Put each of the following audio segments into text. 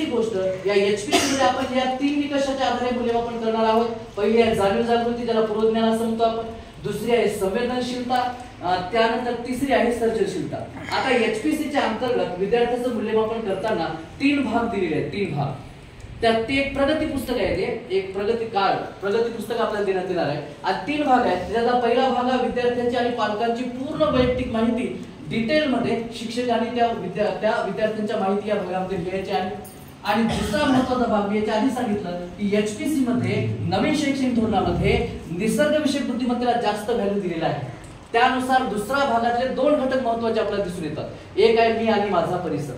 दुसरी गोष्ट, या एचपीसी मध्ये आपण या 3 निकषाच्या आधारे मूल्यमापन करणार आहोत. पहिली आहे जाणीव जागृती, ज्याला पूर्वज्ञान असं म्हणतो आपण. दुसरी आहे संवेदनशीलता, त्यानंतर तिसरी आहे सर्जनशीलता. आता एचपीसीच्या अंतर्गत विद्यार्थ्याचं मूल्यमापन करताना 3 भाग दिलेले आहेत. 3 भाग, त्यात ते एक प्रगती पुस्तक आहे, ते एक प्रगती पुस्तक आपल्याला देण्यात येणार आहे. आणि 3 भाग आहेत. त्याचा पहिला भाग आहे विद्यार्थ्यांची आणि पालकांची पूर्ण वैयक्तिक माहिती डिटेल मध्ये शिक्षकांनी त्या विद्यार्थ्यांच्या माहिती या भागामध्ये लिहायची आहे. आणि दुसरा महत्त्वाचा भाग मी याच्या आधी सांगितलं की एचपीसी मध्ये नवीन शैक्षणिक धोरणामध्ये निसर्ग विषयक बुद्धिमत्तेला जास्त व्हॅल्यू दिलेला आहे. त्यानुसार दुसऱ्या भागातले 2 घटक महत्त्वाचे आपल्याला दिसून येतात. एक आहे मी आणि माझा परिसर.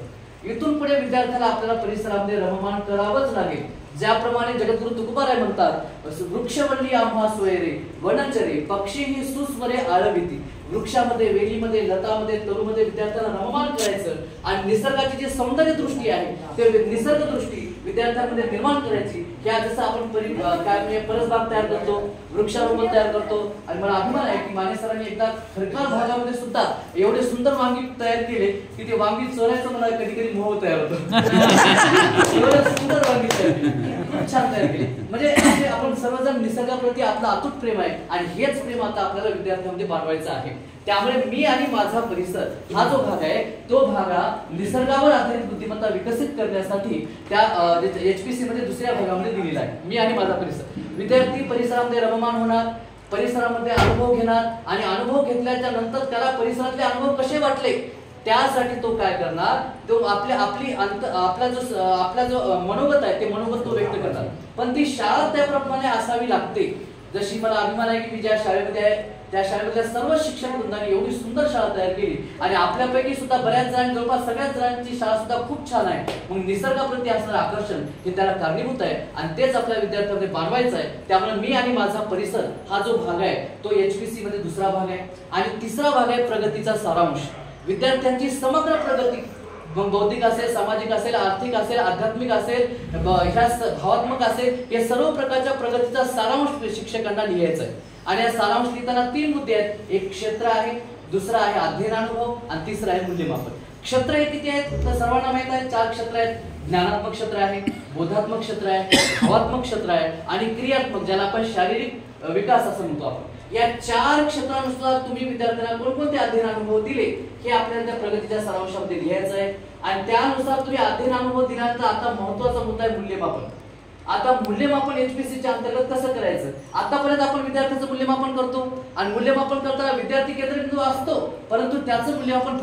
इथून पुढे विद्यार्थ्याला आपल्याला परिसरामध्ये रममाण करावंच लागेल. ज्याप्रमाणे जगद्गुरु तुकोबाराय म्हणतात, वृक्षवल्ली आम्हा सोयरे वनचरे पक्षी ही सुस्वरे आळविती. वृक्षामध्ये, वेलीमध्ये, लतामध्ये, तरुमध्ये विद्यार्थ्यांना रममाण करायचं आणि निसर्गाची जी सौंदर्य दृष्टी आहे ते निसर्ग दृष्टी विद्यार्थ्यांमध्ये निर्माण करायची. या जसं आपण परसबाग तयार करतो, वृक्षारोपण तयार करतो. आणि मला अभिमान आहे की माने सरांनी एकदा खडकाळ भागामध्ये सुद्धा एवढे सुंदर वांगी तयार केले की ते वांगी चोरायचं मला कधी कधी मोह तयार होतो. सुंदर वांगी तयार केली, खूप छान तयार केली. म्हणजे आपण सर्वजण निसर्गाप्रती आपलं अतूट प्रेम आहे आणि हेच प्रेम आता आपल्याला विद्यार्थ्यांमध्ये बाळगायचं आहे. त्यामुळे मी आणि माझा परिसर हा जो भाग आहे तो भाग निसर्गावर आधारित बुद्धिमत्ता विकसित करण्यासाठी त्या एचपीसी मध्ये दुसऱ्या भागामध्ये दिलेला आहे. मी आणि माझा परिसर. विद्यार्थी परिसरामध्ये रममाण होणार, परिसरामध्ये अनुभव घेणार आणि अनुभव घेतल्याच्या नंतर त्याला परिसरातले अनुभव कसे वाटले त्यासाठी तो काय करणार, तो आपला जो मनोगत आहे ते मनोगत तो व्यक्त करणार. पण ती शाळा त्याप्रमाणे असावी लागते. जशी मला अभिमान आहे की मी ज्या शाळेमध्ये आहे त्या शाळेमधल्या सर्व शिक्षक वृंदांनी एवढी सुंदर शाळा तयार केली आणि आपल्यापैकी सुद्धा बऱ्याच जणांनी, जवळपास सगळ्याच जणांची शाळा सुद्धा खूप छान आहे. मग निसर्गाप्रती असणारं आकर्षण हे त्याला कारणीभूत आहे आणि तेच आपल्या विद्यार्थ्यांमध्ये बांधवायचं आहे. त्यामुळे मी आणि माझा परिसर हा जो भाग आहे तो एचपीसी मध्ये दुसरा भाग आहे. आणि तिसरा भाग आहे प्रगतीचा सारांश. विद्यार्थ्यांची समग्र प्रगती, बौद्धिक असेल, सामाजिक असेल, आर्थिक असेल, आध्यात्मिक असेल, भावात्मक असेल, या सर्व प्रकारच्या प्रगतीचा सारांश शिक्षकांना लिहायचा आहे. आणि या सारांश लिहिताना 3 मुद्दे आहेत. एक क्षेत्र आहे, दुसरा आहे अध्ययन अनुभव आणि तिसरा आहे मूल्यमापन. क्षेत्र हे किती आहेत तर सर्वांना माहित आहे, 4 क्षेत्र आहेत. ज्ञानात्मक क्षेत्र आहे, बोधात्मक क्षेत्र आहे, भावात्मक क्षेत्र आहे आणि क्रियात्मक, ज्याला आपण शारीरिक विकास असं म्हणतो आपण. या 4 क्षेत्रानुसार तुम्ही विद्यार्थ्यांना कोणकोणते अध्ययन अनुभव दिले हे आपल्याला त्या प्रगतीच्या सारांशामध्ये लिहायचं आहे. आणि त्यानुसार तुम्ही अध्ययन अनुभव दिल्यानंतर आता महत्त्वाचा मुद्दा आहे मूल्यमापन. आता मूल्यमापन एचपीसीच्या अंतर्गत कसं करायचं. आतापर्यंत आपण विद्यार्थ्याचं मूल्यमापन करतो आणि मूल्यमापन करताना विद्यार्थी केंद्रित असतो, परंतु त्याचं मूल्यमापन